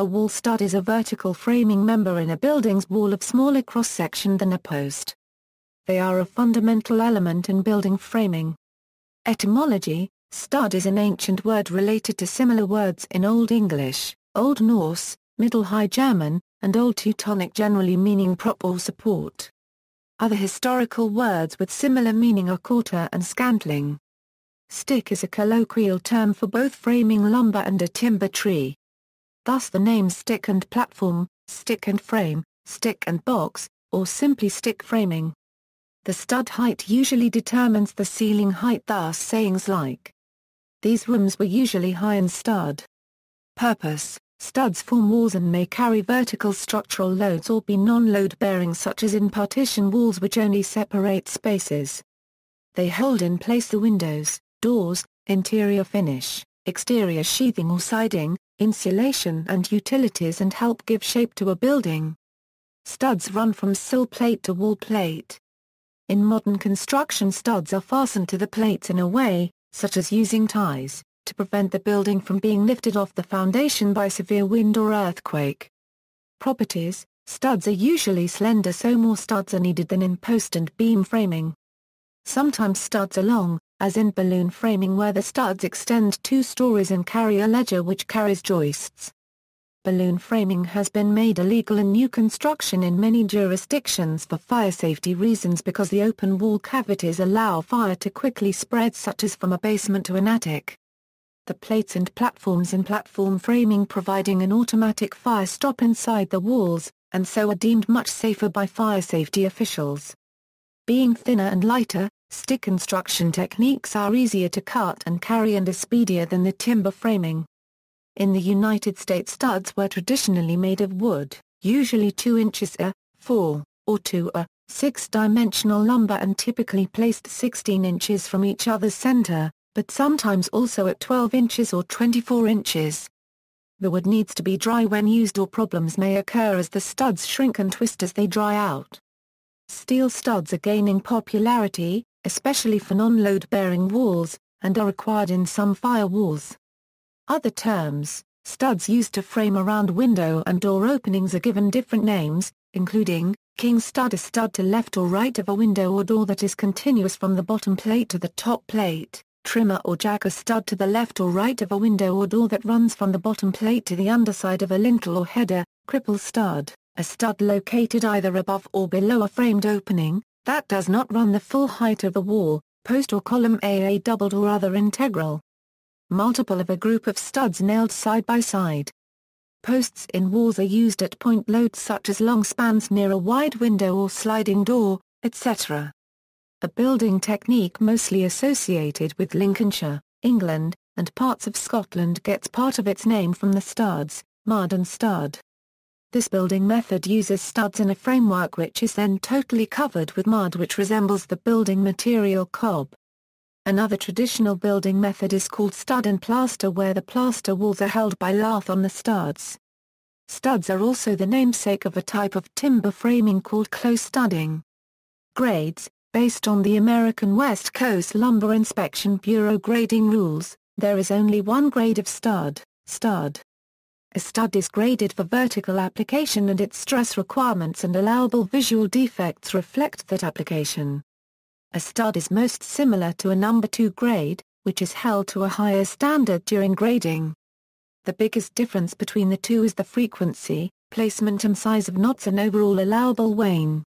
A wall stud is a vertical framing member in a building's wall of smaller cross-section than a post. They are a fundamental element in building framing. Etymology: stud is an ancient word related to similar words in Old English, Old Norse, Middle High German, and Old Teutonic, generally meaning prop or support. Other historical words with similar meaning are quarter and scantling. Stick is a colloquial term for both framing lumber and a timber tree. Thus the names stick and platform, stick and frame, stick and box, or simply stick framing. The stud height usually determines the ceiling height, thus sayings like, "These rooms were usually high and stud." Purpose: studs form walls and may carry vertical structural loads or be non-load bearing, such as in partition walls which only separate spaces. They hold in place the windows, doors, interior finish, exterior sheathing or siding, insulation and utilities, and help give shape to a building. Studs run from sill plate to wall plate. In modern construction, studs are fastened to the plates in a way, such as using ties, to prevent the building from being lifted off the foundation by severe wind or earthquake. Properties: studs are usually slender, so more studs are needed than in post and beam framing. Sometimes studs are long, as in balloon framing, where the studs extend 2 stories and carry a ledger which carries joists. Balloon framing has been made illegal in new construction in many jurisdictions for fire safety reasons, because the open wall cavities allow fire to quickly spread, such as from a basement to an attic. The plates and platforms in platform framing providing an automatic fire stop inside the walls, and so are deemed much safer by fire safety officials. Being thinner and lighter, stick construction techniques are easier to cut and carry and are speedier than the timber framing. In the United States, studs were traditionally made of wood, usually 2 inches a, 4, or 2 a, 6-dimensional lumber, and typically placed 16 inches from each other's center, but sometimes also at 12 inches or 24 inches. The wood needs to be dry when used, or problems may occur as the studs shrink and twist as they dry out. Steel studs are gaining popularity, especially for non-load-bearing walls, and are required in some firewalls. Other terms: studs used to frame around window and door openings are given different names, including king stud, a stud to left or right of a window or door that is continuous from the bottom plate to the top plate; trimmer or jack, a stud to the left or right of a window or door that runs from the bottom plate to the underside of a lintel or header; cripple stud, a stud located either above or below a framed opening, that does not run the full height of the wall, post or column, a doubled or other integral. Multiple of a group of studs nailed side by side. Posts in walls are used at point loads such as long spans near a wide window or sliding door, etc. A building technique mostly associated with Lincolnshire, England, and parts of Scotland gets part of its name from the studs, mud and stud. This building method uses studs in a framework which is then totally covered with mud, which resembles the building material cob. Another traditional building method is called stud and plaster, where the plaster walls are held by lath on the studs. Studs are also the namesake of a type of timber framing called close studding. Grades: based on the American West Coast Lumber Inspection Bureau grading rules, there is only one grade of stud, stud. A stud is graded for vertical application, and its stress requirements and allowable visual defects reflect that application. A stud is most similar to a number 2 grade, which is held to a higher standard during grading. The biggest difference between the two is the frequency, placement and size of knots and overall allowable wane.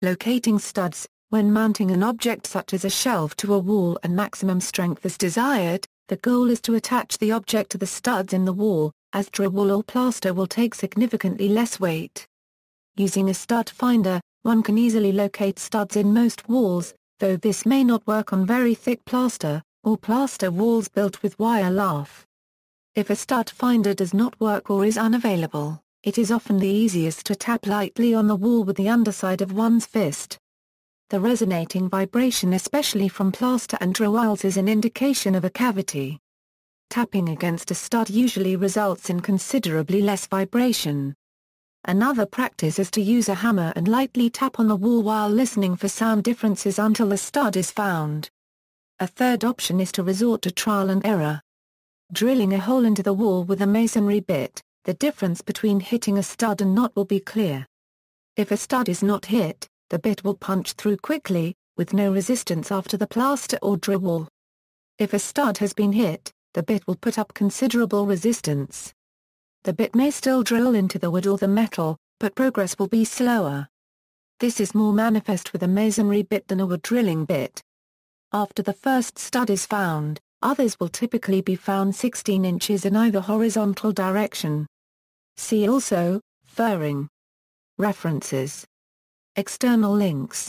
Locating studs: when mounting an object such as a shelf to a wall and maximum strength is desired, the goal is to attach the object to the studs in the wall, as drywall or plaster will take significantly less weight. Using a stud finder, one can easily locate studs in most walls, though this may not work on very thick plaster, or plaster walls built with wire lath. If a stud finder does not work or is unavailable, it is often the easiest to tap lightly on the wall with the underside of one's fist. The resonating vibration, especially from plaster and drywalls, is an indication of a cavity. Tapping against a stud usually results in considerably less vibration. Another practice is to use a hammer and lightly tap on the wall while listening for sound differences until the stud is found. A third option is to resort to trial and error. Drilling a hole into the wall with a masonry bit, the difference between hitting a stud and not will be clear. If a stud is not hit, the bit will punch through quickly, with no resistance after the plaster or drywall. If a stud has been hit, the bit will put up considerable resistance. The bit may still drill into the wood or the metal, but progress will be slower. This is more manifest with a masonry bit than a wood drilling bit. After the first stud is found, others will typically be found 16 inches in either horizontal direction. See also, furring. References. External links.